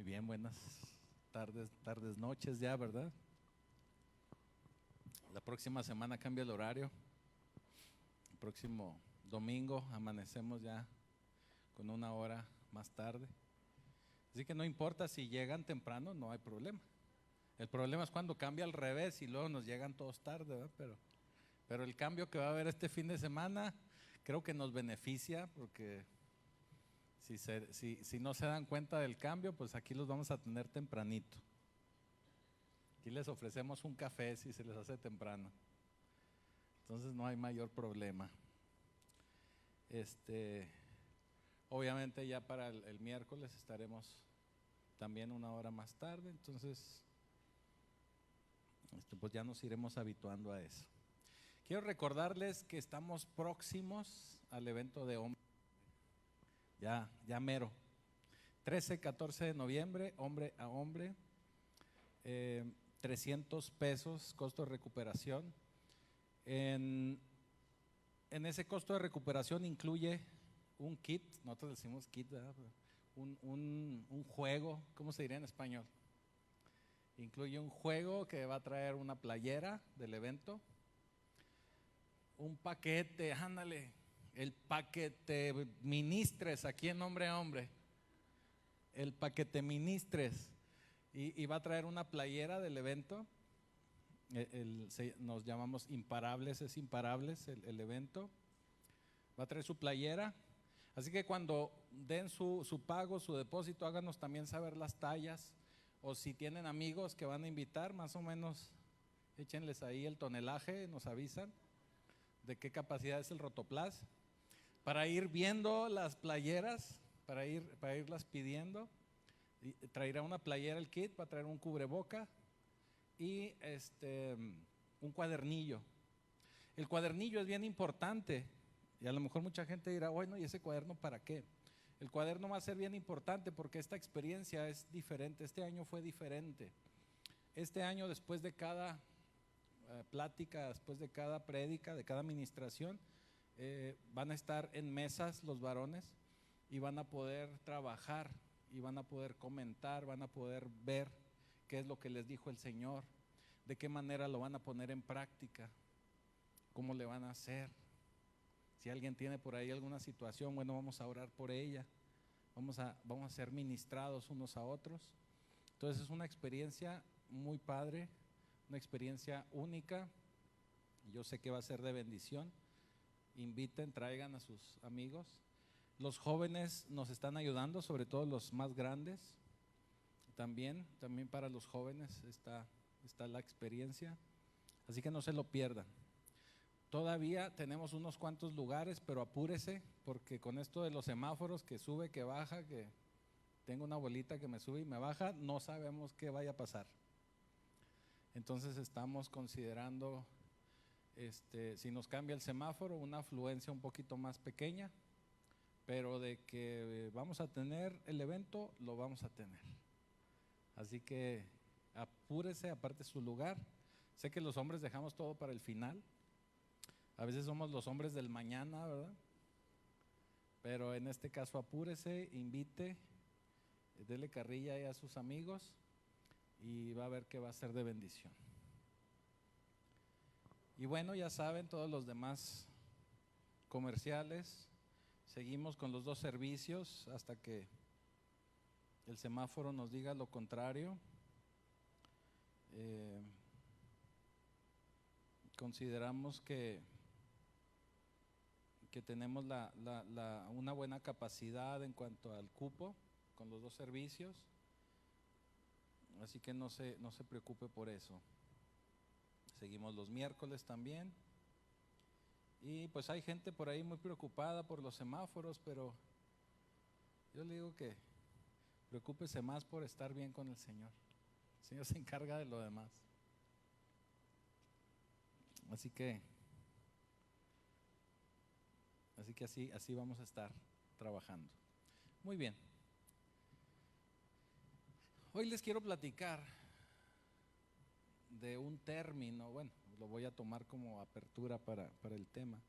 Muy bien, buenas tardes, noches ya, ¿verdad? La próxima semana cambia el horario. El próximo domingo amanecemos ya con una hora más tarde. Así que no importa si llegan temprano, no hay problema. El problema es cuando cambia al revés y luego nos llegan todos tarde, ¿verdad? Pero el cambio que va a haber este fin de semana creo que nos beneficia porque si no se dan cuenta del cambio, pues aquí los vamos a tener tempranito. Aquí les ofrecemos un café si se les hace temprano. Entonces no hay mayor problema. Obviamente ya para el miércoles estaremos también una hora más tarde, entonces pues ya nos iremos habituando a eso. Quiero recordarles que estamos próximos al evento de hombre, ya mero, 13, 14 de noviembre, hombre a hombre, 300 pesos, costo de recuperación. En ese costo de recuperación incluye un kit, nosotros decimos kit, ¿verdad? Un juego, ¿cómo se diría en español? Incluye un juego que va a traer una playera del evento, un paquete, ándale, el paquete ministres, aquí en Hombre a Hombre, el paquete ministres, y va a traer una playera del evento. Nos llamamos Imparables, es Imparables el evento. Va a traer su playera. Así que cuando den su pago, su depósito, háganos también saber las tallas. O si tienen amigos que van a invitar, más o menos échenles ahí el tonelaje, nos avisan de qué capacidad es el Rotoplas, para ir viendo las playeras, para irlas pidiendo. Traerá una playera el kit, va a traer un cubreboca y un cuadernillo. El cuadernillo es bien importante y a lo mejor mucha gente dirá, bueno, ¿y ese cuaderno para qué? El cuaderno va a ser bien importante porque esta experiencia es diferente, este año fue diferente. Este año, después de cada plática, después de cada prédica, de cada administración, van a estar en mesas los varones y van a poder trabajar y van a poder comentar, van a poder ver qué es lo que les dijo el Señor, de qué manera lo van a poner en práctica, cómo le van a hacer. Si alguien tiene por ahí alguna situación, bueno, vamos a orar por ella, vamos a ser ministrados unos a otros. Entonces es una experiencia muy padre, una experiencia única. Yo sé que va a ser de bendición. Inviten, traigan a sus amigos. Los jóvenes nos están ayudando, sobre todo los más grandes. También para los jóvenes está la experiencia. Así que no se lo pierdan. Todavía tenemos unos cuantos lugares, pero apúrese, porque con esto de los semáforos, que sube, que baja, que tengo una abuelita que me sube y me baja, no sabemos qué vaya a pasar. Entonces estamos considerando, si nos cambia el semáforo, una afluencia un poquito más pequeña, pero de que vamos a tener el evento, lo vamos a tener. Así que apúrese, aparte su lugar. Sé que los hombres dejamos todo para el final. A veces somos los hombres del mañana, ¿verdad? Pero en este caso apúrese, invite, dele carrilla ahí a sus amigos y va a ver que va a ser de bendición. Y bueno, ya saben, todos los demás comerciales, seguimos con los 2 servicios hasta que el semáforo nos diga lo contrario. Consideramos que tenemos una buena capacidad en cuanto al cupo con los 2 servicios, así que no se preocupe por eso. Seguimos los miércoles también. Y pues hay gente por ahí muy preocupada por los semáforos, pero yo le digo que preocúpese más por estar bien con el Señor. El Señor se encarga de lo demás. Así que así vamos a estar trabajando. Muy bien. Hoy les quiero platicar de un término, bueno, lo voy a tomar como apertura para el tema.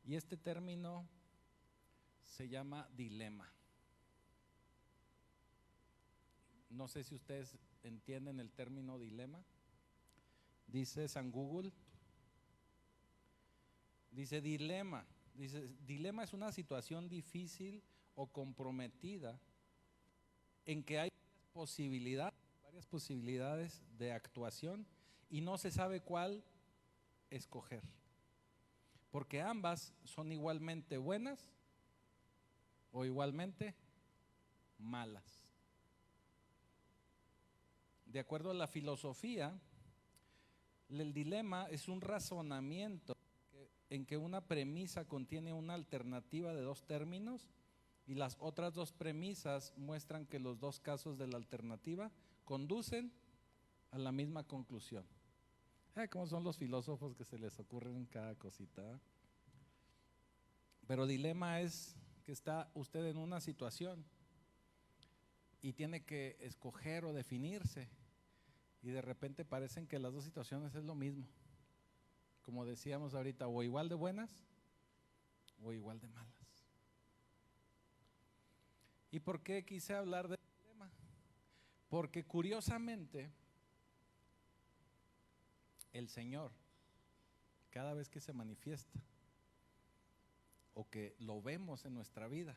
Y este término se llama dilema. No sé si ustedes entienden el término dilema. Dice San Google, dice dilema es una situación difícil o comprometida en que hay varias posibilidades de actuación y no se sabe cuál escoger, porque ambas son igualmente buenas o igualmente malas. De acuerdo a la filosofía, el dilema es un razonamiento en que una premisa contiene una alternativa de dos términos y las otras dos premisas muestran que los dos casos de la alternativa conducen a la misma conclusión. ¿Cómo son los filósofos que se les ocurren cada cosita? Pero dilema es que está usted en una situación y tiene que escoger o definirse, y de repente parecen que las dos situaciones es lo mismo, como decíamos ahorita, o igual de buenas o igual de malas. ¿Y por qué quise hablar del dilema? Porque curiosamente el Señor, cada vez que se manifiesta o que lo vemos en nuestra vida,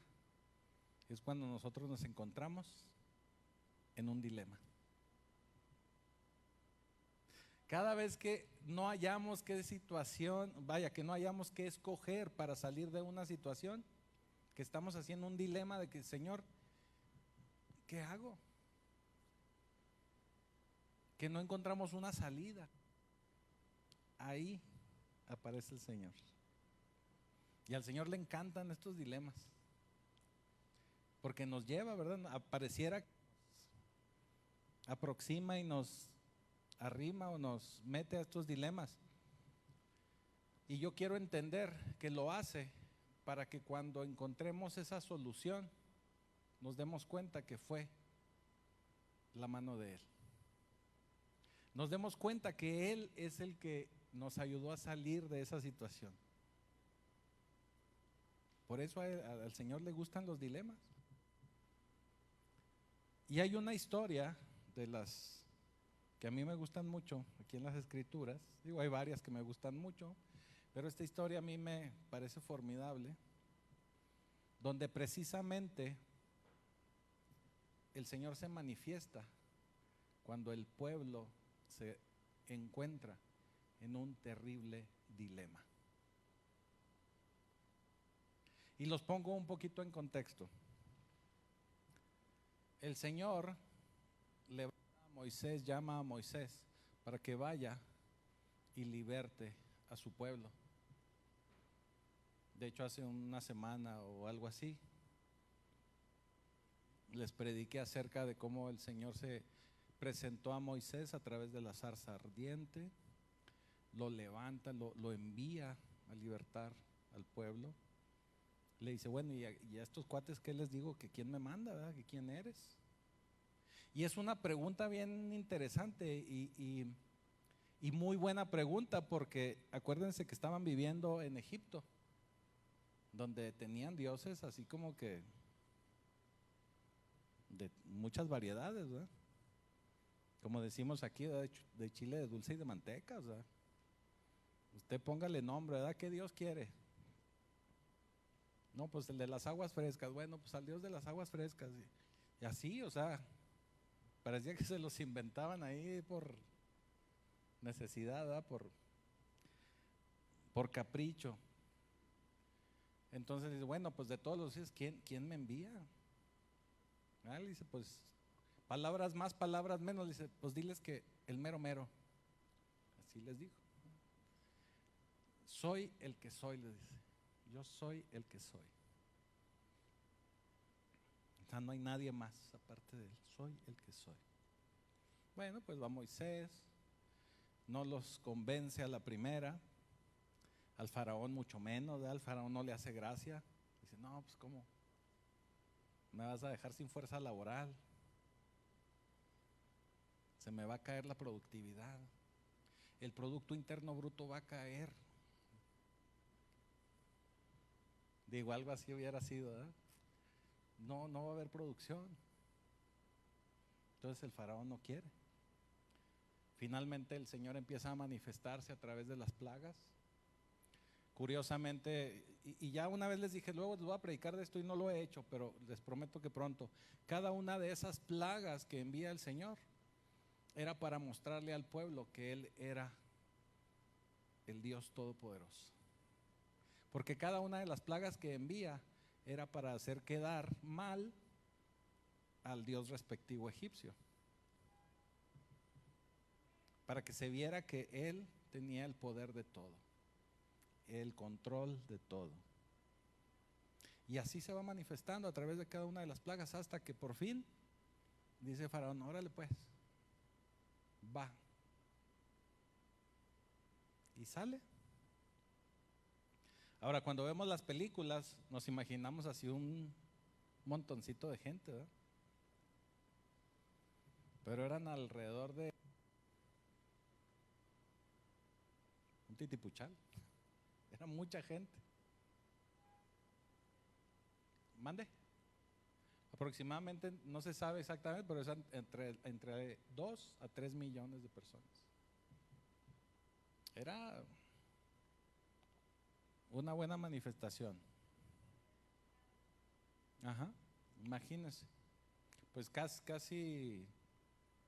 es cuando nosotros nos encontramos en un dilema. Cada vez que no hallamos qué situación, que no hallamos qué escoger para salir de una situación, que estamos haciendo un dilema de que, Señor, ¿qué hago? Que no encontramos una salida. Ahí aparece el Señor. Y al Señor le encantan estos dilemas, porque nos lleva, ¿verdad? Pareciera que aproxima y nos arrima o nos mete a estos dilemas. Y yo quiero entender que lo hace para que cuando encontremos esa solución nos demos cuenta que fue la mano de Él. Nos demos cuenta que Él es el que nos ayudó a salir de esa situación. Por eso al Señor le gustan los dilemas. Y hay una historia de las que a mí me gustan mucho aquí en las Escrituras. Digo, hay varias que me gustan mucho, pero esta historia a mí me parece formidable, donde precisamente el Señor se manifiesta cuando el pueblo se encuentra en un terrible dilema. Y los pongo un poquito en contexto. El Señor llama a Moisés para que vaya y liberte a su pueblo. De hecho, hace una semana o algo así, les prediqué acerca de cómo el Señor se presentó a Moisés a través de la zarza ardiente, lo levanta, lo envía a libertar al pueblo. Le dice, bueno, y a estos cuates, ¿qué les digo? ¿Que quién me manda, verdad? ¿Que quién eres? Y es una pregunta bien interesante y muy buena pregunta, porque acuérdense que estaban viviendo en Egipto, donde tenían dioses así como que de muchas variedades, ¿verdad? Como decimos aquí, ¿verdad? De chile de dulce y de manteca, ¿verdad? Usted póngale nombre, ¿verdad? ¿Qué Dios quiere? No, pues el de las aguas frescas. Bueno, pues al Dios de las aguas frescas. Y así, o sea, parecía que se los inventaban ahí por necesidad, ¿verdad? Por capricho. Entonces dice, bueno, pues de todos los días, ¿quién me envía? Le dice, pues palabras más, palabras menos. Le dice, pues diles que el mero mero. Así les dijo. Soy el que soy, le dice. Yo soy el que soy. O sea, no hay nadie más aparte de él. Soy el que soy. Bueno, pues va Moisés, no los convence a la primera, al faraón mucho menos, ¿verdad? Al faraón no le hace gracia. Dice, no, pues ¿cómo? Me vas a dejar sin fuerza laboral. Se me va a caer la productividad. El Producto Interno Bruto va a caer. Digo, algo así hubiera sido, ¿verdad? No va a haber producción. Entonces el faraón no quiere. Finalmente el Señor empieza a manifestarse a través de las plagas. Curiosamente, y ya una vez les dije, luego les voy a predicar de esto y no lo he hecho, pero les prometo que pronto, cada una de esas plagas que envía el Señor era para mostrarle al pueblo que Él era el Dios Todopoderoso. Porque cada una de las plagas que envía era para hacer quedar mal al Dios respectivo egipcio, para que se viera que Él tenía el poder de todo, el control de todo. Y así se va manifestando a través de cada una de las plagas hasta que por fin dice Faraón, órale pues, va. Y sale. Ahora, cuando vemos las películas, nos imaginamos así un montoncito de gente, ¿verdad? Pero eran alrededor de un titipuchal. Era mucha gente. Mande. Aproximadamente, no se sabe exactamente, pero es entre 2 a 3 millones de personas. Era una buena manifestación. Ajá, imagínense. Pues casi,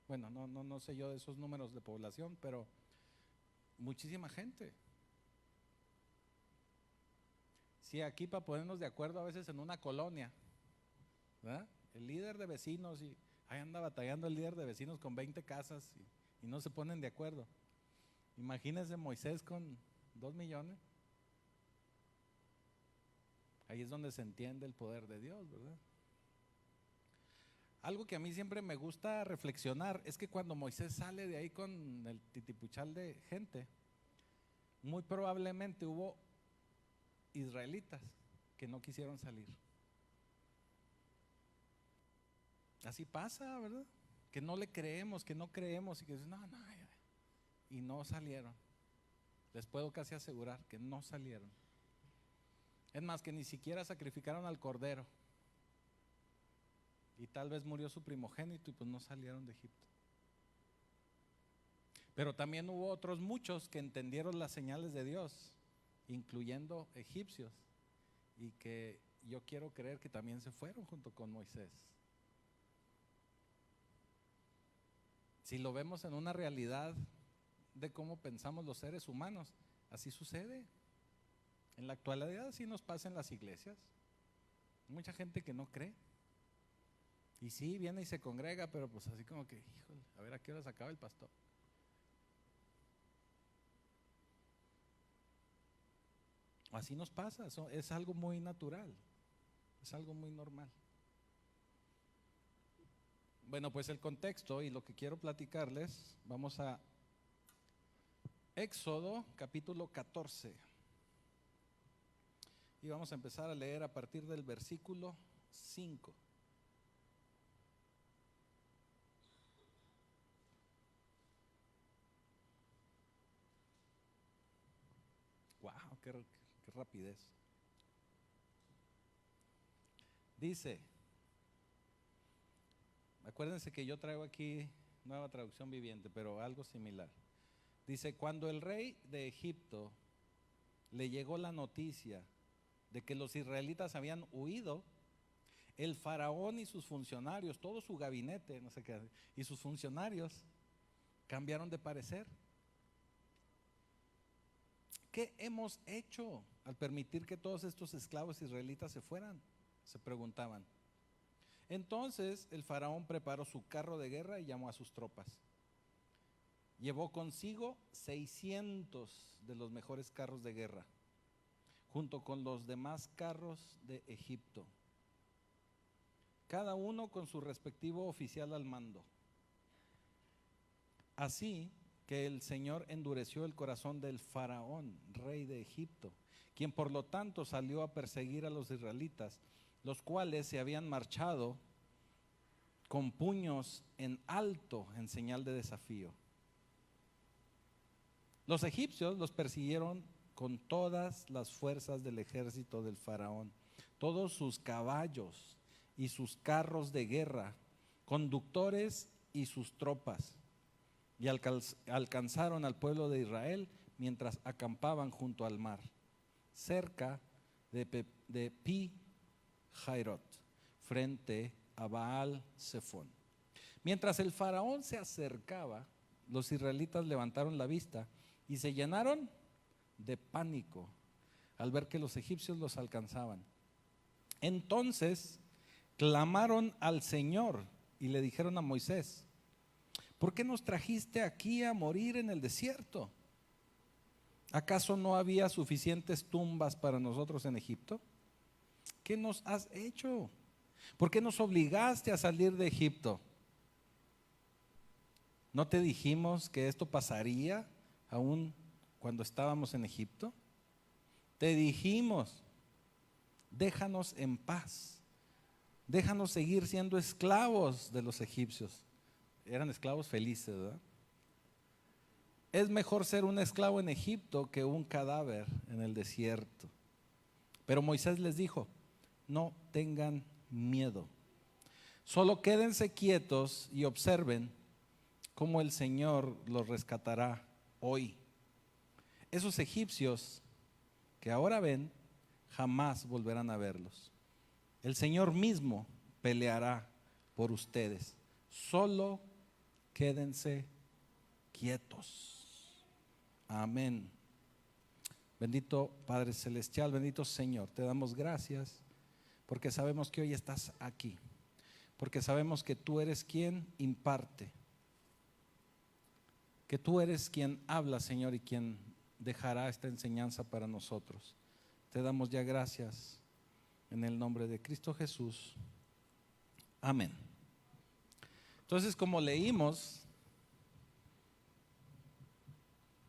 bueno, no sé yo de esos números de población, pero muchísima gente. Sí, aquí para ponernos de acuerdo a veces en una colonia, ¿verdad? El líder de vecinos, y ahí anda batallando el líder de vecinos con 20 casas y no se ponen de acuerdo. Imagínense Moisés con 2 millones. Ahí es donde se entiende el poder de Dios, ¿verdad? Algo que a mí siempre me gusta reflexionar es que cuando Moisés sale de ahí con el titipuchal de gente, muy probablemente hubo israelitas que no quisieron salir. Así pasa, ¿verdad? Que no le creemos, que no creemos y que dicen, no, y no salieron. Les puedo casi asegurar que no salieron. Es más, que ni siquiera sacrificaron al cordero. Y tal vez murió su primogénito y pues no salieron de Egipto. Pero también hubo otros muchos que entendieron las señales de Dios, incluyendo egipcios, y que yo quiero creer que también se fueron junto con Moisés. Si lo vemos en una realidad de cómo pensamos los seres humanos, así sucede. En la actualidad así nos pasa en las iglesias. Mucha gente que no cree. Y sí, viene y se congrega, pero pues así como que, híjole, a ver a qué hora se acaba el pastor. Así nos pasa, es algo muy natural, es algo muy normal. Bueno, pues el contexto y lo que quiero platicarles, vamos a Éxodo capítulo 14. Y vamos a empezar a leer a partir del versículo 5. ¡Wow! ¡Qué rapidez! Dice, acuérdense que yo traigo aquí Nueva Traducción Viviente, pero algo similar. Dice, cuando el rey de Egipto le llegó la noticia de que los israelitas habían huido, el faraón y sus funcionarios, todo su gabinete, no sé qué, y sus funcionarios cambiaron de parecer. ¿Qué hemos hecho al permitir que todos estos esclavos israelitas se fueran?, se preguntaban. Entonces el faraón preparó su carro de guerra y llamó a sus tropas. Llevó consigo 600 de los mejores carros de guerra, junto con los demás carros de Egipto, cada uno con su respectivo oficial al mando. Así que el Señor endureció el corazón del faraón, rey de Egipto, quien por lo tanto salió a perseguir a los israelitas, los cuales se habían marchado con puños en alto en señal de desafío. Los egipcios los persiguieron con todas las fuerzas del ejército del faraón, todos sus caballos y sus carros de guerra, conductores y sus tropas, y alcanzaron al pueblo de Israel mientras acampaban junto al mar, cerca de Pi Jairot, frente a Baal Zephón. Mientras el faraón se acercaba, los israelitas levantaron la vista y se llenaron de pánico al ver que los egipcios los alcanzaban. Entonces clamaron al Señor y le dijeron a Moisés: ¿por qué nos trajiste aquí a morir en el desierto? ¿Acaso no había suficientes tumbas para nosotros en Egipto? ¿Qué nos has hecho? ¿Por qué nos obligaste a salir de Egipto? ¿No te dijimos que esto pasaría aún cuando estábamos en Egipto? Te dijimos: déjanos en paz, déjanos seguir siendo esclavos de los egipcios. Eran esclavos felices, ¿verdad? Es mejor ser un esclavo en Egipto que un cadáver en el desierto. Pero Moisés les dijo: no tengan miedo, solo quédense quietos y observen cómo el Señor los rescatará hoy. Esos egipcios que ahora ven, jamás volverán a verlos. El Señor mismo peleará por ustedes. Solo quédense quietos. Amén. Bendito Padre Celestial, bendito Señor, te damos gracias porque sabemos que hoy estás aquí, porque sabemos que tú eres quien imparte, que tú eres quien habla, Señor, y quien dejará esta enseñanza para nosotros. Te damos ya gracias en el nombre de Cristo Jesús. Amén. Entonces, como leímos,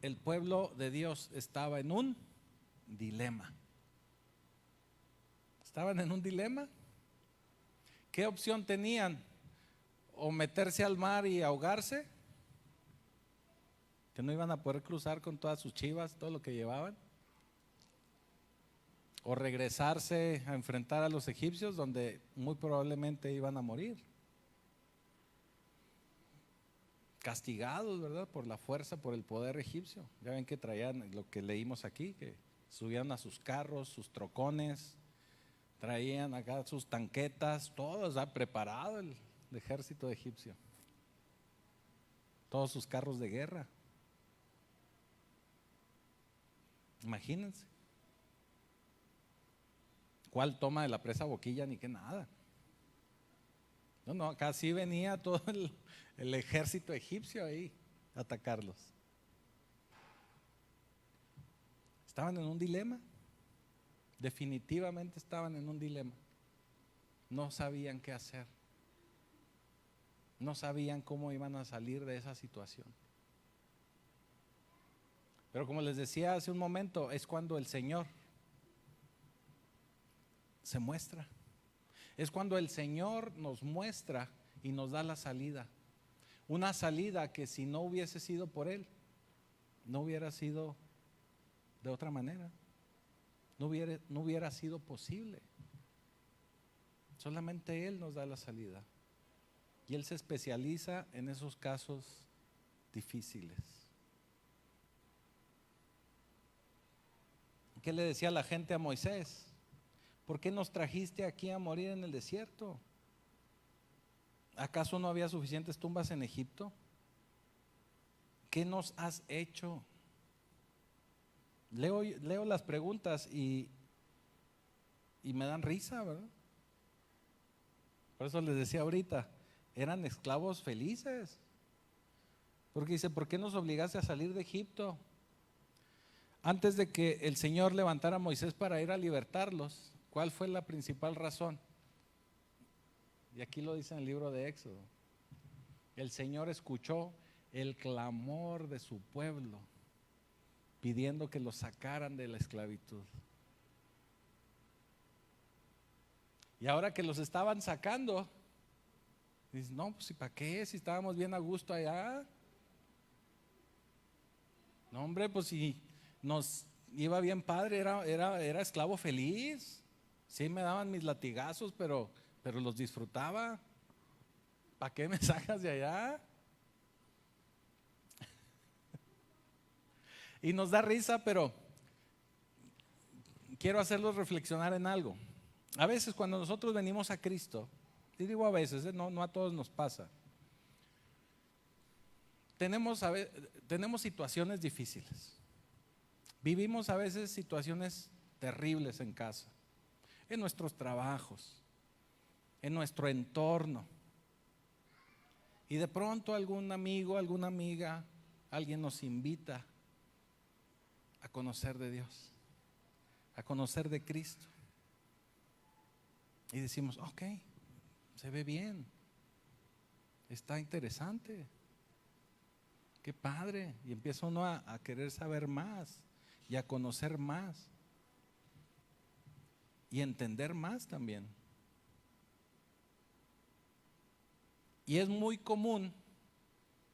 el pueblo de Dios estaba en un dilema. Estaban en un dilema. ¿Qué opción tenían? ¿O meterse al mar y ahogarse? Que no iban a poder cruzar con todas sus chivas, todo lo que llevaban. O regresarse a enfrentar a los egipcios, donde muy probablemente iban a morir. Castigados, ¿verdad? Por la fuerza, por el poder egipcio. Ya ven que traían lo que leímos aquí, que subían a sus carros, sus trocones, traían acá sus tanquetas, todo ya preparado el ejército egipcio. Todos sus carros de guerra. Imagínense. ¿Cuál toma de la presa Boquilla? Ni que nada. No, acá sí venía todo el ejército egipcio ahí a atacarlos. Estaban en un dilema. Definitivamente estaban en un dilema. No sabían qué hacer. No sabían cómo iban a salir de esa situación. Pero como les decía hace un momento, es cuando el Señor se muestra. Es cuando el Señor nos muestra y nos da la salida. Una salida que si no hubiese sido por Él, no hubiera sido de otra manera. No hubiera sido posible. Solamente Él nos da la salida. Y Él se especializa en esos casos difíciles. ¿Qué le decía la gente a Moisés? ¿Por qué nos trajiste aquí a morir en el desierto? ¿Acaso no había suficientes tumbas en Egipto? ¿Qué nos has hecho? Leo las preguntas y me dan risa, ¿verdad? Por eso les decía ahorita, eran esclavos felices. Porque dice, ¿por qué nos obligaste a salir de Egipto? Antes de que el Señor levantara a Moisés para ir a libertarlos, ¿cuál fue la principal razón? Y aquí lo dice en el libro de Éxodo. El Señor escuchó el clamor de su pueblo, pidiendo que los sacaran de la esclavitud. Y ahora que los estaban sacando, dicen, no, pues ¿y para qué? Si estábamos bien a gusto allá. No, hombre, pues si nos iba bien padre, era esclavo feliz. Sí me daban mis latigazos, pero los disfrutaba. ¿Para qué me sacas de allá? Y nos da risa, pero quiero hacerlos reflexionar en algo. A veces cuando nosotros venimos a Cristo, y digo a veces, no a todos nos pasa, tenemos situaciones difíciles. Vivimos a veces situaciones terribles en casa, en nuestros trabajos, en nuestro entorno. Y de pronto algún amigo, alguna amiga, alguien nos invita a conocer de Dios, a conocer de Cristo. Y decimos, ok, se ve bien, está interesante, qué padre. Y empieza uno a querer saber más y a conocer más y entender más también. Y es muy común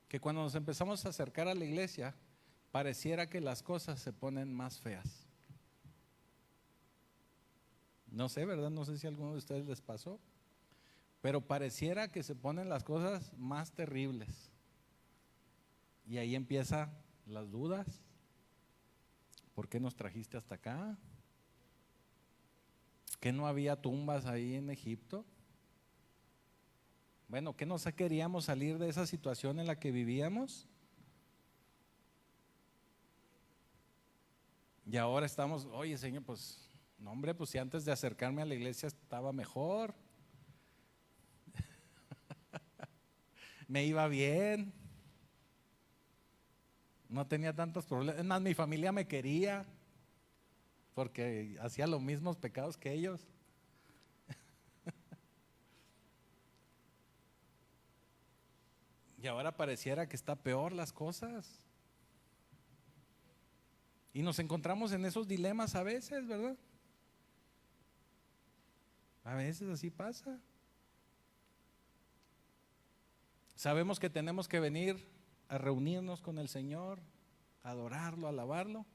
que cuando nos empezamos a acercar a la iglesia, pareciera que las cosas se ponen más feas. No sé, ¿verdad? No sé si a alguno de ustedes les pasó, pero pareciera que se ponen las cosas más terribles. Y ahí empiezan las dudas. ¿Por qué nos trajiste hasta acá? ¿Que no había tumbas ahí en Egipto? Bueno, ¿qué no queríamos salir de esa situación en la que vivíamos? Y ahora estamos, oye Señor, pues, no hombre, pues si antes de acercarme a la iglesia estaba mejor, me iba bien, no tenía tantos problemas. Es más, mi familia me quería porque hacía los mismos pecados que ellos. Y ahora pareciera que está peor las cosas. Y nos encontramos en esos dilemas a veces, ¿verdad? A veces así pasa. Sabemos que tenemos que venir a reunirnos con el Señor, a adorarlo, a alabarlo,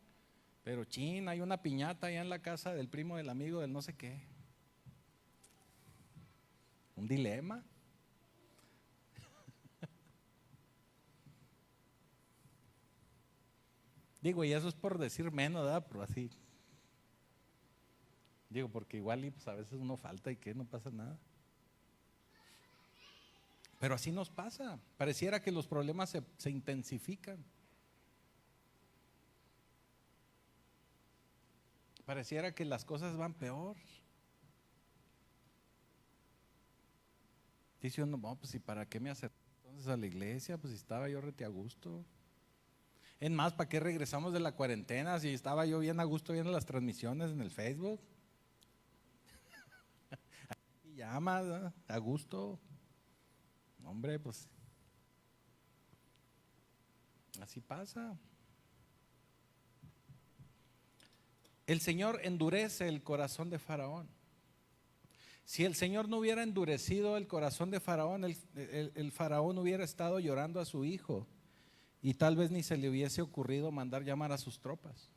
pero chin, hay una piñata allá en la casa del primo del amigo del no sé qué. Un dilema. Digo, y eso es por decir menos, ¿verdad? Pero así. Digo, porque igual y pues a veces uno falta y que no pasa nada. Pero así nos pasa. Pareciera que los problemas se intensifican. Pareciera que las cosas van peor. Dice uno, no, pues ¿y para qué me acerqué entonces a la iglesia? Pues si estaba yo rete a gusto. Es más, ¿para qué regresamos de la cuarentena si estaba yo bien a gusto viendo las transmisiones en el Facebook? Y llamas, ¿no? A gusto. Hombre, pues así pasa. El Señor endurece el corazón de Faraón. Si el Señor no hubiera endurecido el corazón de Faraón, el Faraón hubiera estado llorando a su hijo y tal vez ni se le hubiese ocurrido mandar llamar a sus tropas.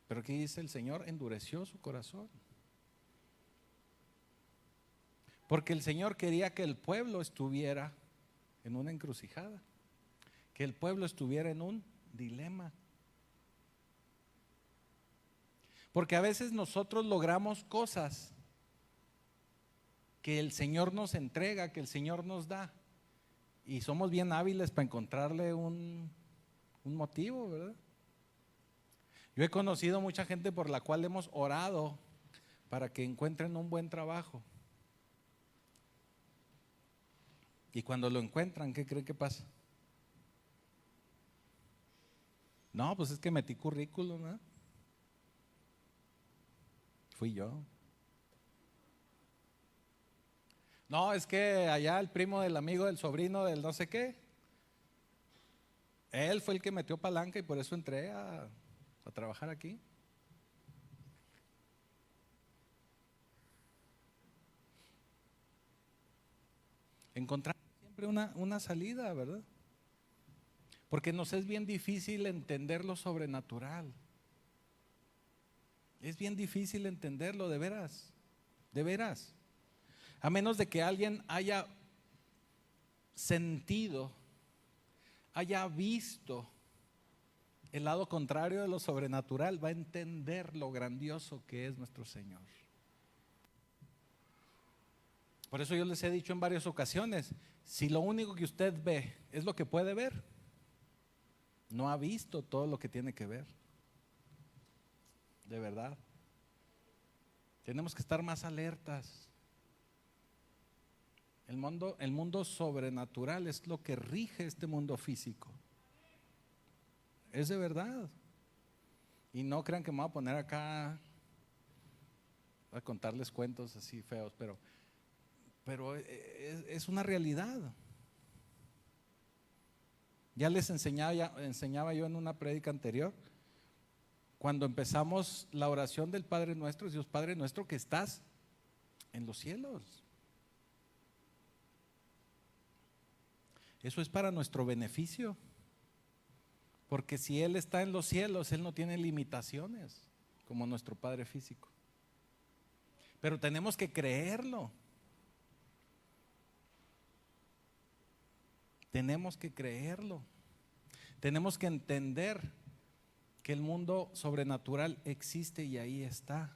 Pero aquí dice el Señor endureció su corazón. Porque el Señor quería que el pueblo estuviera en una encrucijada, que el pueblo estuviera en un dilema. Porque a veces nosotros logramos cosas que el Señor nos entrega, que el Señor nos da, y somos bien hábiles para encontrarle un motivo, ¿verdad? Yo he conocido mucha gente por la cual hemos orado para que encuentren un buen trabajo. Y cuando lo encuentran, ¿qué creen que pasa? No, pues es que metí currículum, ¿no? Fui yo. No, es que allá el primo del amigo del sobrino del no sé qué, él fue el que metió palanca y por eso entré a trabajar aquí. Encontrar siempre una salida, ¿verdad? Porque nos es bien difícil entender lo sobrenatural. Es bien difícil entenderlo, de veras, de veras. A menos de que alguien haya sentido, haya visto el lado contrario de lo sobrenatural, va a entender lo grandioso que es nuestro Señor. Por eso yo les he dicho en varias ocasiones, si lo único que usted ve es lo que puede ver, no ha visto todo lo que tiene que ver. De verdad. Tenemos que estar más alertas. El mundo sobrenatural es lo que rige este mundo físico. Es de verdad. Y no crean que me voy a poner acá a contarles cuentos así feos, pero es una realidad. Ya les enseñaba yo en una prédica anterior, cuando empezamos la oración del Padre Nuestro, Dios Padre Nuestro que estás en los cielos. Eso es para nuestro beneficio. Porque si Él está en los cielos, Él no tiene limitaciones como nuestro Padre físico. Pero tenemos que creerlo. Tenemos que creerlo. Tenemos que entender que el mundo sobrenatural existe y ahí está.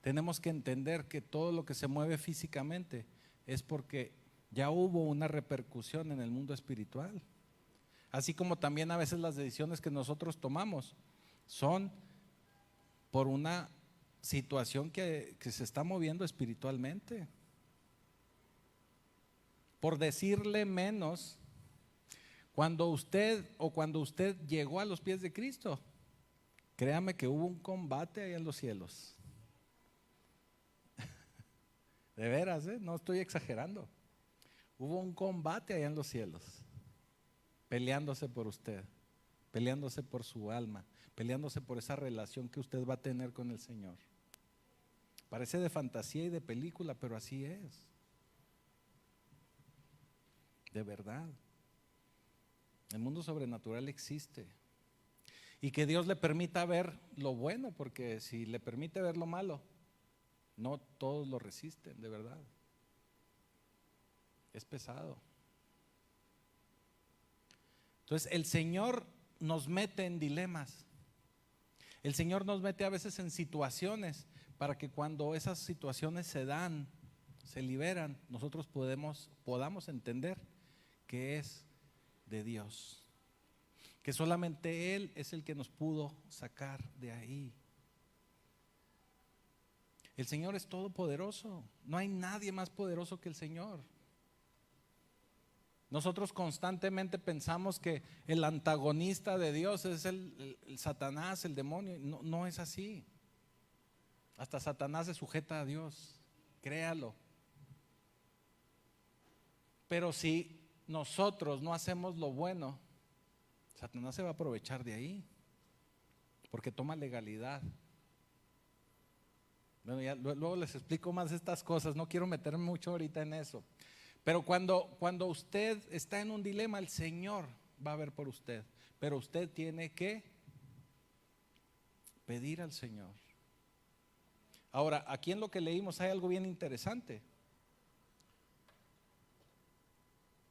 Tenemos que entender que todo lo que se mueve físicamente es porque ya hubo una repercusión en el mundo espiritual. Así como también a veces las decisiones que nosotros tomamos son por una situación que se está moviendo espiritualmente. Por decirle menos, cuando usted llegó a los pies de Cristo, créame que hubo un combate ahí en los cielos. De veras, no estoy exagerando. Hubo un combate allá en los cielos, peleándose por usted, peleándose por su alma, peleándose por esa relación que usted va a tener con el Señor. Parece de fantasía y de película, pero así es. De verdad. El mundo sobrenatural existe. Y que Dios le permita ver lo bueno, porque si le permite ver lo malo, no todos lo resisten, de verdad. Es pesado. Entonces el Señor nos mete en dilemas. El Señor nos mete a veces en situaciones para que cuando esas situaciones se dan, se liberan, nosotros podamos entender que es de Dios, que solamente Él es el que nos pudo sacar de ahí. El Señor es todopoderoso, no hay nadie más poderoso que el Señor. Nosotros constantemente pensamos que el antagonista de Dios es el Satanás, el demonio. No es así. Hasta Satanás se sujeta a Dios, créalo. Pero si nosotros no hacemos lo bueno, Satanás se va a aprovechar de ahí, porque toma legalidad. Bueno, ya luego les explico más estas cosas, no quiero meterme mucho ahorita en eso. Pero cuando usted está en un dilema, el Señor va a ver por usted, pero usted tiene que pedir al Señor. Ahora, aquí en lo que leímos hay algo bien interesante,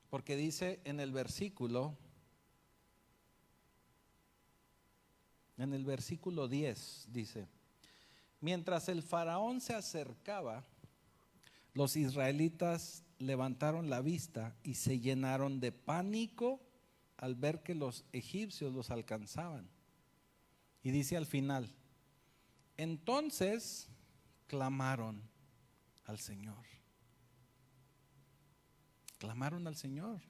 porque dice en el versículo 10, dice: mientras el faraón se acercaba, los israelitas levantaron la vista y se llenaron de pánico al ver que los egipcios los alcanzaban. Y dice al final: entonces clamaron al Señor. Clamaron al Señor.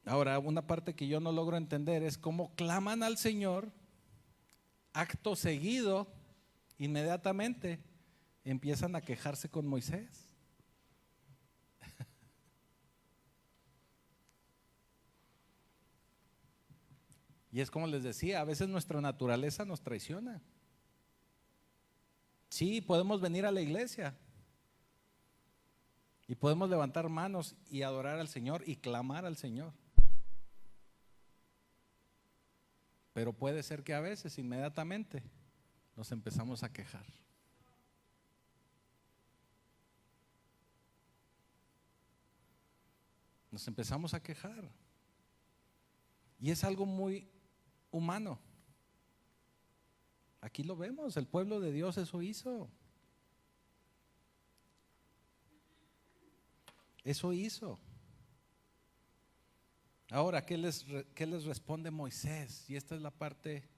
Ahora, una parte que yo no logro entender es cómo claman al Señor, acto seguido, inmediatamente empiezan a quejarse con Moisés. Y es como les decía, a veces nuestra naturaleza nos traiciona. Sí, podemos venir a la iglesia y podemos levantar manos y adorar al Señor y clamar al Señor. Pero puede ser que a veces inmediatamente nos empezamos a quejar. Nos empezamos a quejar. Y es algo muy humano. Aquí lo vemos, el pueblo de Dios eso hizo. Eso hizo. Ahora, ¿qué les responde Moisés? Y esta es la parte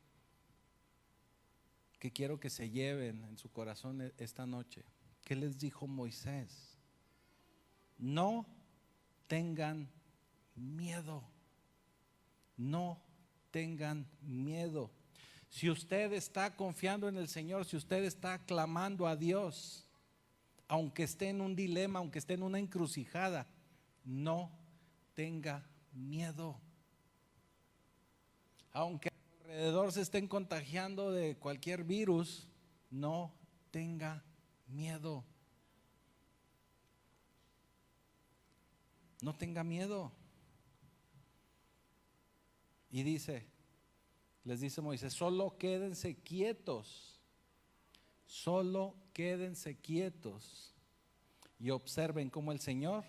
que quiero que se lleven en su corazón esta noche. ¿Qué les dijo Moisés? No tengan miedo. No tengan miedo. Si usted está confiando en el Señor, si usted está clamando a Dios, aunque esté en un dilema, aunque esté en una encrucijada, no tenga miedo. Aunque alrededor se estén contagiando de cualquier virus, no tenga miedo. No tenga miedo. Y les dice Moisés, solo quédense quietos. Solo quédense quietos y observen cómo el Señor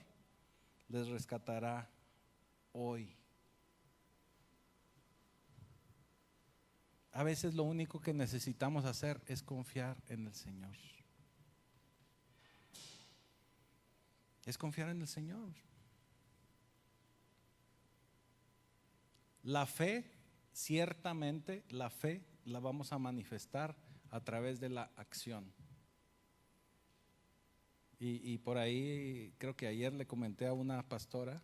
les rescatará hoy. A veces lo único que necesitamos hacer es confiar en el Señor. Es confiar en el Señor. La fe, ciertamente, la fe la vamos a manifestar a través de la acción. Y por ahí, creo que ayer le comenté a una pastora,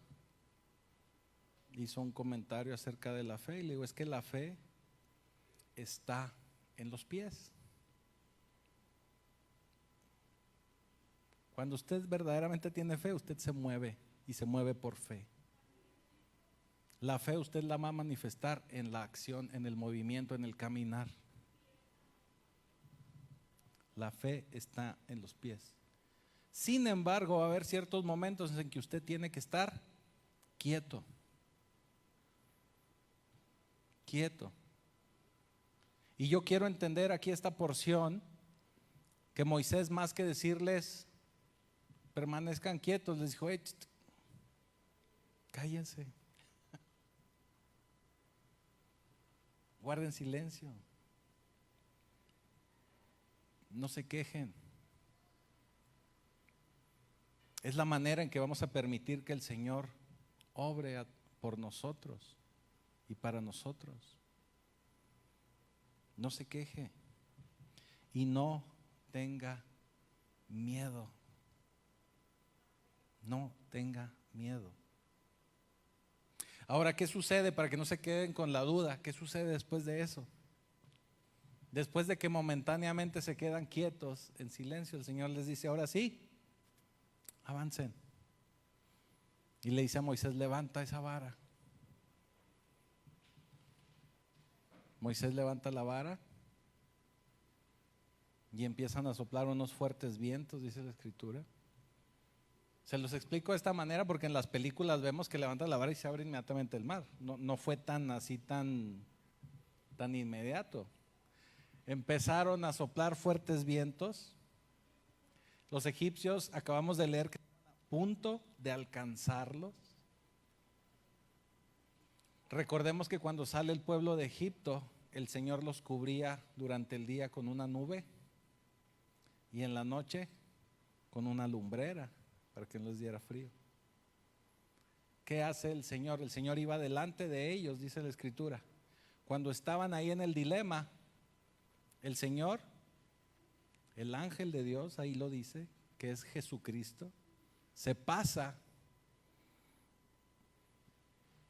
hizo un comentario acerca de la fe y le digo, es que la fe está en los pies. Cuando usted verdaderamente tiene fe, usted se mueve y se mueve por fe. La fe usted la va a manifestar en la acción, en el movimiento, en el caminar. La fe está en los pies. Sin embargo, va a haber ciertos momentos en que usted tiene que estar quieto. Quieto. Y yo quiero entender aquí esta porción, que Moisés, más que decirles permanezcan quietos, les dijo, cállense. Guarden silencio. No se quejen. Es la manera en que vamos a permitir que el Señor obre por nosotros y para nosotros. No se queje y no tenga miedo. No tenga miedo. Ahora, ¿qué sucede? Para que no se queden con la duda, ¿qué sucede después de eso? Después de que momentáneamente se quedan quietos, en silencio, el Señor les dice, ahora sí, avancen. Y le dice a Moisés, levanta esa vara. Moisés levanta la vara y empiezan a soplar unos fuertes vientos, dice la Escritura. Se los explico de esta manera porque en las películas vemos que levanta la vara y se abre inmediatamente el mar. No fue tan inmediato. Empezaron a soplar fuertes vientos. Los egipcios, acabamos de leer, que estaban a punto de alcanzarlos. Recordemos que cuando sale el pueblo de Egipto, el Señor los cubría durante el día con una nube y en la noche con una lumbrera para que no les diera frío. ¿Qué hace el Señor? El Señor iba delante de ellos, dice la Escritura. Cuando estaban ahí en el dilema, el Señor, el ángel de Dios, ahí lo dice, que es Jesucristo, se pasa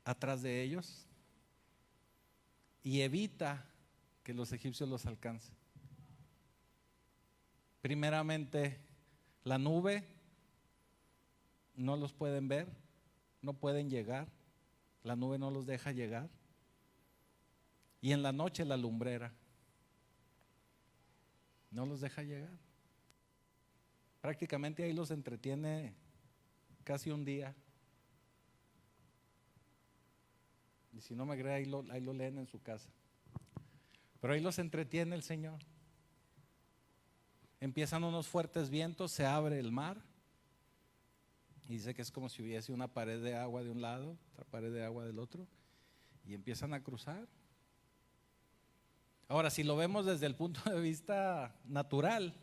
atrás de ellos y evita que los egipcios los alcancen. Primeramente, la nube, no los pueden ver, no pueden llegar, la nube no los deja llegar. Y en la noche la lumbrera no los deja llegar. Prácticamente ahí los entretiene casi un día. Y si no me cree, ahí lo leen en su casa. Pero ahí los entretiene el Señor. Empiezan unos fuertes vientos, se abre el mar. Y dice que es como si hubiese una pared de agua de un lado, otra pared de agua del otro, y empiezan a cruzar. Ahora, si lo vemos desde el punto de vista natural,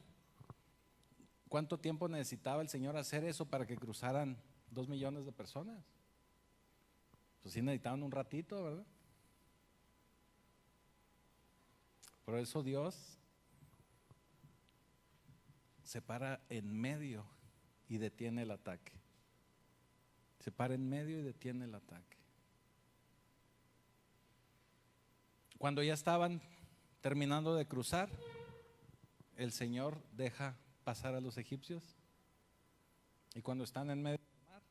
¿cuánto tiempo necesitaba el Señor hacer eso para que cruzaran 2 millones de personas? Pues sí necesitaban un ratito, ¿verdad? Por eso Dios se para en medio y detiene el ataque. Se para en medio y detiene el ataque. Cuando ya estaban terminando de cruzar, el Señor deja pasar a los egipcios, y cuando están en medio del mar,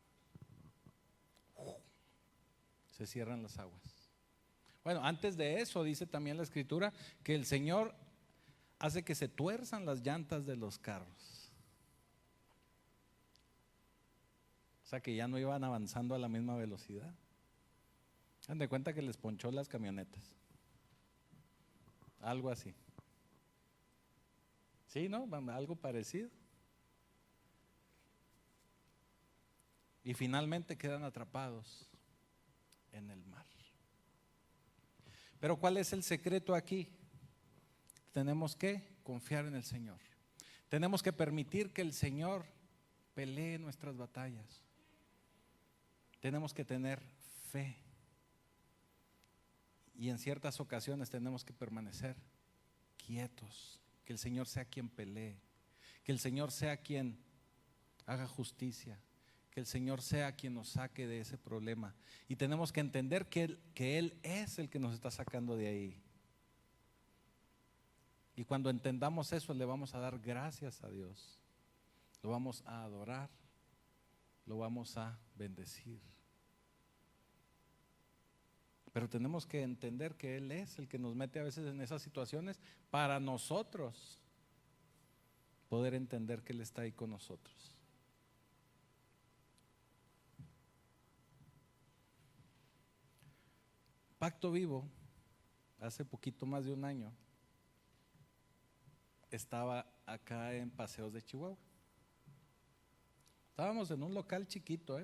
se cierran las aguas. Bueno, antes de eso dice también la Escritura que el Señor hace que se tuerzan las llantas de los carros. O sea que ya no iban avanzando a la misma velocidad. Dan de cuenta que les ponchó las camionetas. Algo así. Sí, ¿no? Algo parecido. Y finalmente quedan atrapados en el mar. Pero ¿cuál es el secreto aquí? Tenemos que confiar en el Señor. Tenemos que permitir que el Señor pelee nuestras batallas. Tenemos que tener fe. Y en ciertas ocasiones tenemos que permanecer quietos. Que el Señor sea quien pelee. Que el Señor sea quien haga justicia. Que el Señor sea quien nos saque de ese problema. Y tenemos que entender que Él es el que nos está sacando de ahí. Y cuando entendamos eso, le vamos a dar gracias a Dios. Lo vamos a adorar. Lo vamos a bendecir. Pero tenemos que entender que Él es el que nos mete a veces en esas situaciones para nosotros poder entender que Él está ahí con nosotros. Pacto Vivo, hace poquito más de un año, estaba acá en Paseos de Chihuahua. Estábamos en un local chiquito,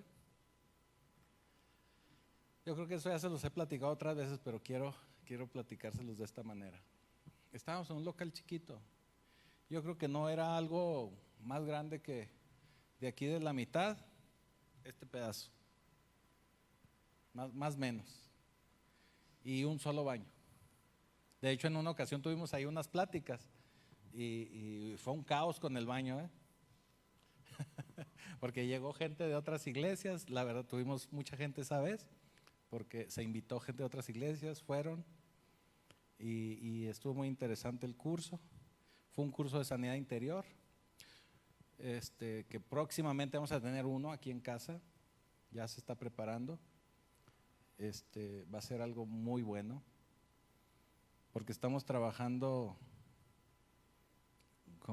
Yo creo que eso ya se los he platicado otras veces, pero quiero platicárselos de esta manera. Estábamos en un local chiquito. Yo creo que no era algo más grande que de aquí de la mitad, este pedazo. Más menos. Y un solo baño. De hecho, en una ocasión tuvimos ahí unas pláticas y fue un caos con el baño, porque llegó gente de otras iglesias. La verdad, tuvimos mucha gente esa vez, porque se invitó gente de otras iglesias, fueron y estuvo muy interesante el curso. Fue un curso de sanidad interior, que próximamente vamos a tener uno aquí en casa, ya se está preparando. Va a ser algo muy bueno, porque estamos trabajando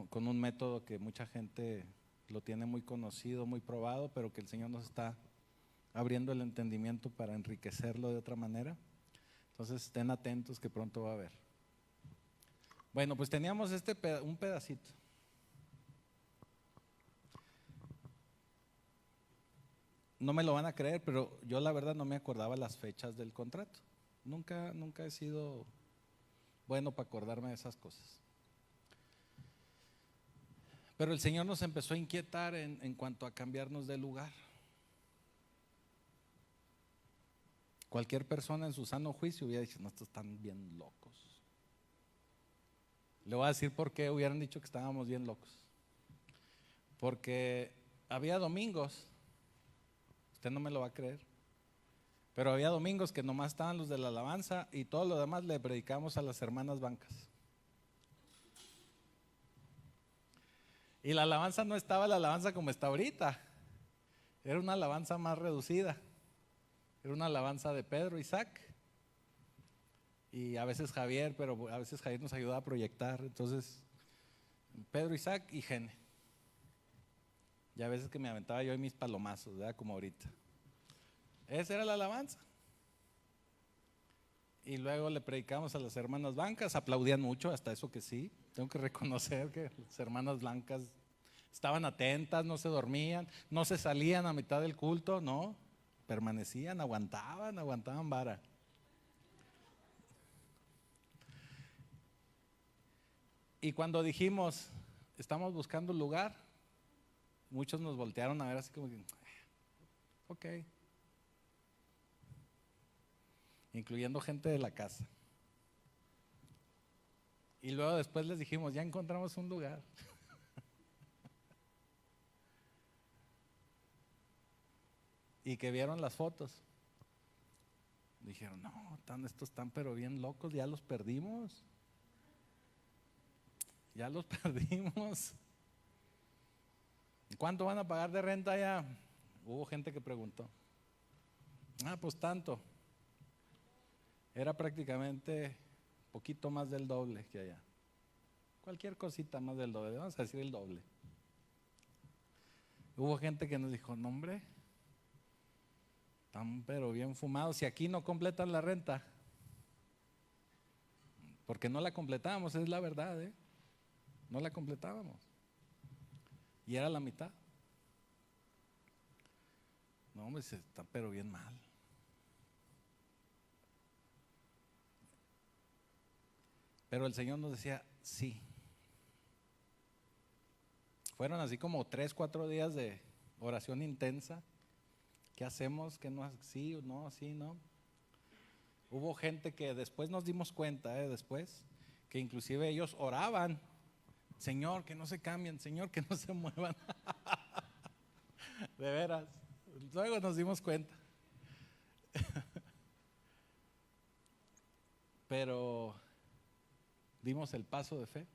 con un método que mucha gente lo tiene muy conocido, muy probado, pero que el Señor nos está abriendo el entendimiento para enriquecerlo de otra manera. Entonces estén atentos que pronto va a haber. Bueno, pues teníamos un pedacito. No me lo van a creer, pero yo la verdad no me acordaba las fechas del contrato. Nunca he sido bueno para acordarme de esas cosas. Pero el Señor nos empezó a inquietar en cuanto a cambiarnos de lugar. Cualquier persona en su sano juicio hubiera dicho, no, estos están bien locos. Le voy a decir por qué hubieran dicho que estábamos bien locos. Porque había domingos, usted no me lo va a creer, pero había domingos que nomás estaban los de la alabanza y todo lo demás le predicamos a las hermanas bancas. Y la alabanza no estaba la alabanza como está ahorita, era una alabanza más reducida, era una alabanza de Pedro, Isaac y a veces Javier, pero a veces Javier nos ayudaba a proyectar. Entonces Pedro, Isaac y Gene. Y a veces que me aventaba yo y mis palomazos, ¿verdad? Como ahorita. Esa era la alabanza. Y luego le predicamos a las hermanas blancas, aplaudían mucho, hasta eso que sí. Tengo que reconocer que las hermanas blancas Estaban atentas, no se dormían, no se salían a mitad del culto, no, permanecían, aguantaban vara. Y cuando dijimos, estamos buscando un lugar, muchos nos voltearon a ver así como que, ok, incluyendo gente de la casa. Y luego después les dijimos, ya encontramos un lugar. Y que vieron las fotos. Dijeron, no, estos están pero bien locos, ya los perdimos. Ya los perdimos. ¿Cuánto van a pagar de renta allá? Hubo gente que preguntó. Pues tanto. Era prácticamente poquito más del doble que allá. Cualquier cosita más del doble, vamos a decir el doble. Hubo gente que nos dijo, no hombre, están pero bien fumados. Si aquí no completan la renta, porque no la completábamos, es la verdad, no la completábamos. Y era la mitad. No, hombre, se está pero bien mal. Pero el Señor nos decía, sí. Fueron así como 3, 4 días de oración intensa. ¿Qué hacemos? ¿Qué no? Sí o no, sí, no. Hubo gente que después nos dimos cuenta, después, que inclusive ellos oraban. Señor, que no se cambien, Señor, que no se muevan. De veras. Luego nos dimos cuenta. Pero dimos el paso de fe.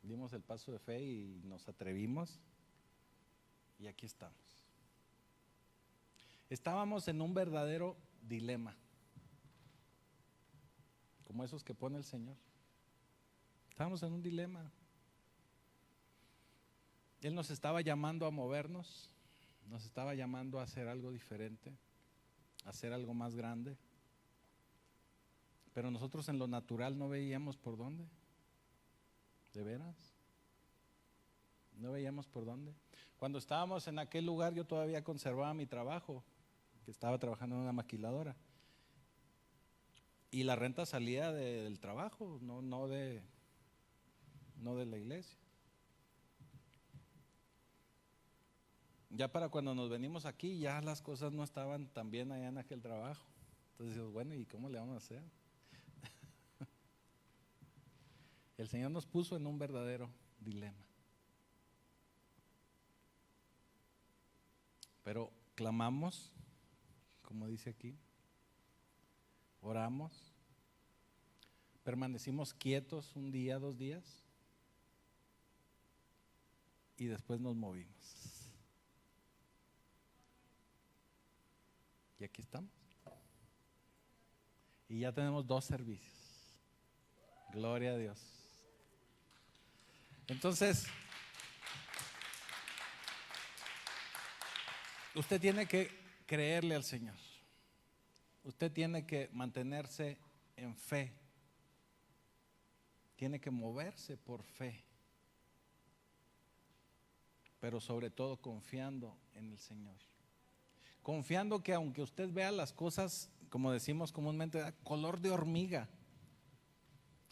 Dimos el paso de fe y nos atrevimos. Y aquí estamos. Estábamos en un verdadero dilema, como esos que pone el Señor. Estábamos en un dilema. Él nos estaba llamando a movernos, nos estaba llamando a hacer algo diferente, a hacer algo más grande. Pero nosotros en lo natural no veíamos por dónde. ¿De veras? No veíamos por dónde. Cuando estábamos en aquel lugar yo todavía conservaba mi trabajo, que estaba trabajando en una maquiladora. Y la renta salía del trabajo, no de la iglesia. Ya para cuando nos venimos aquí, ya las cosas no estaban tan bien allá en aquel trabajo. Entonces, bueno, ¿y cómo le vamos a hacer? El Señor nos puso en un verdadero dilema. Pero clamamos, como dice aquí, oramos, permanecimos quietos un día, 2 días y después nos movimos. Y aquí estamos. Y ya tenemos 2 servicios. Gloria a Dios. Entonces, usted tiene que creerle al Señor. Usted tiene que mantenerse en fe. Tiene que moverse por fe. Pero sobre todo confiando en el Señor. Confiando que aunque usted vea las cosas, como decimos comúnmente, color de hormiga,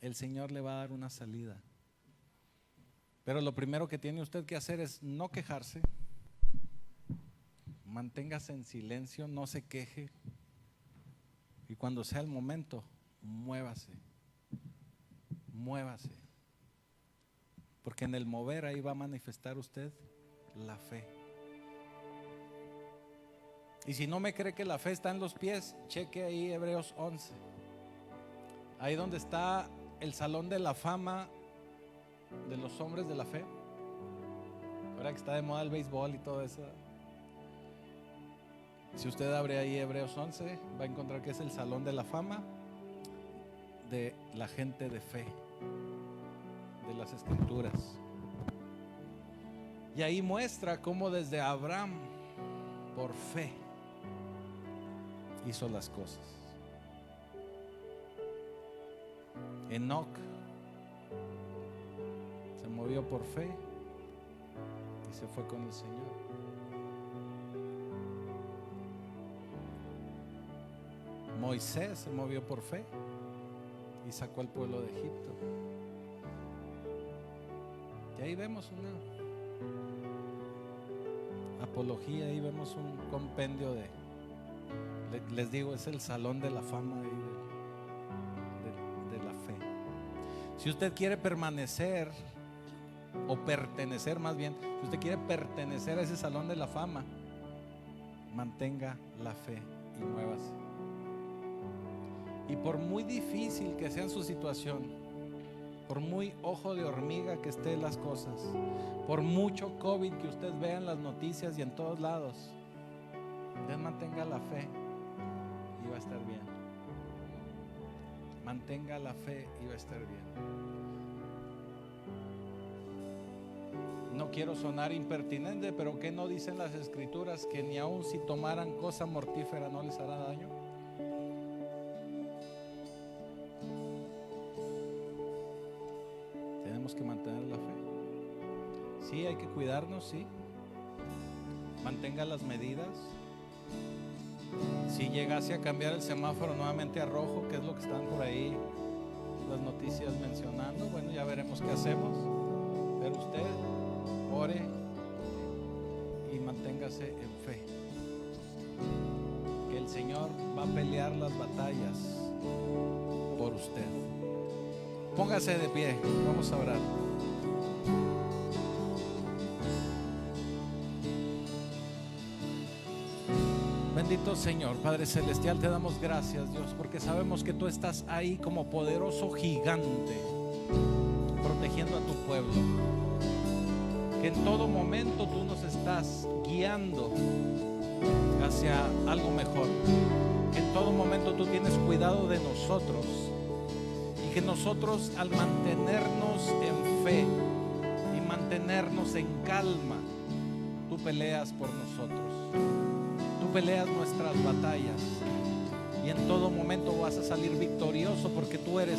el Señor le va a dar una salida. Pero lo primero que tiene usted que hacer es no quejarse. Manténgase en silencio, no se queje. Y cuando sea el momento, muévase. Muévase. Porque en el mover ahí va a manifestar usted la fe. Y si no me cree que la fe está en los pies, cheque ahí Hebreos 11. Ahí donde está el salón de la fama de los hombres de la fe. Ahora que está de moda el béisbol y todo eso. Si usted abre ahí Hebreos 11, va a encontrar que es el salón de la fama de la gente de fe, de las escrituras. Y ahí muestra cómo desde Abraham, por fe, hizo las cosas. Enoc se movió por fe y se fue con el Señor. Moisés se movió por fe y sacó al pueblo de Egipto. Y ahí vemos una apología, ahí vemos un compendio les digo, es el salón de la fama de la fe. Si usted quiere permanecer o pertenecer, más bien, si usted quiere pertenecer a ese salón de la fama, mantenga la fe y muévase. Y por muy difícil que sea su situación, por muy ojo de hormiga que estén las cosas, por mucho COVID que usted vea en las noticias y en todos lados, usted mantenga la fe y va a estar bien. Mantenga la fe y va a estar bien. No quiero sonar impertinente, pero ¿qué no dicen las escrituras? Que ni aun si tomaran cosa mortífera no les hará daño. Tenemos que mantener la fe. Sí, hay que cuidarnos, sí. Mantenga las medidas. Si llegase a cambiar el semáforo nuevamente a rojo, que es lo que están por ahí las noticias mencionando, bueno, ya veremos qué hacemos. Pero usted ore y manténgase en fe, que el Señor va a pelear las batallas por usted. Póngase de pie, vamos a orar. Bendito Señor, Padre Celestial, te damos gracias, Dios, porque sabemos que tú estás ahí como poderoso gigante, protegiendo a tu pueblo. Que en todo momento tú nos estás guiando hacia algo mejor. Que en todo momento tú tienes cuidado de nosotros. Y que nosotros, al mantenernos en fe y mantenernos en calma, tú peleas por nosotros. Tú peleas nuestras batallas. Y en todo momento vas a salir victorioso, porque tú eres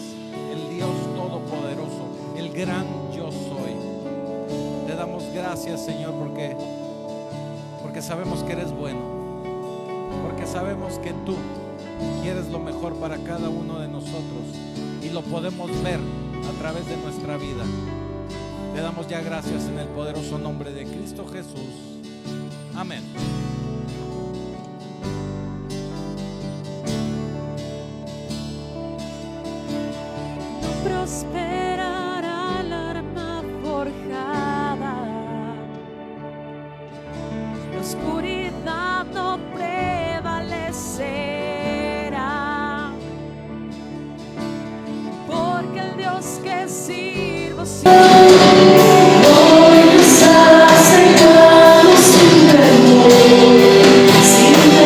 el Dios todopoderoso, el gran yo soy. Te damos gracias, Señor, porque sabemos que eres bueno, porque sabemos que tú quieres lo mejor para cada uno de nosotros y lo podemos ver a través de nuestra vida. Te damos ya gracias en el poderoso nombre de Cristo Jesús. Amén. Prosperará el arma forjada, la oscuridad no prevalecerá, porque el Dios que sirvo siempre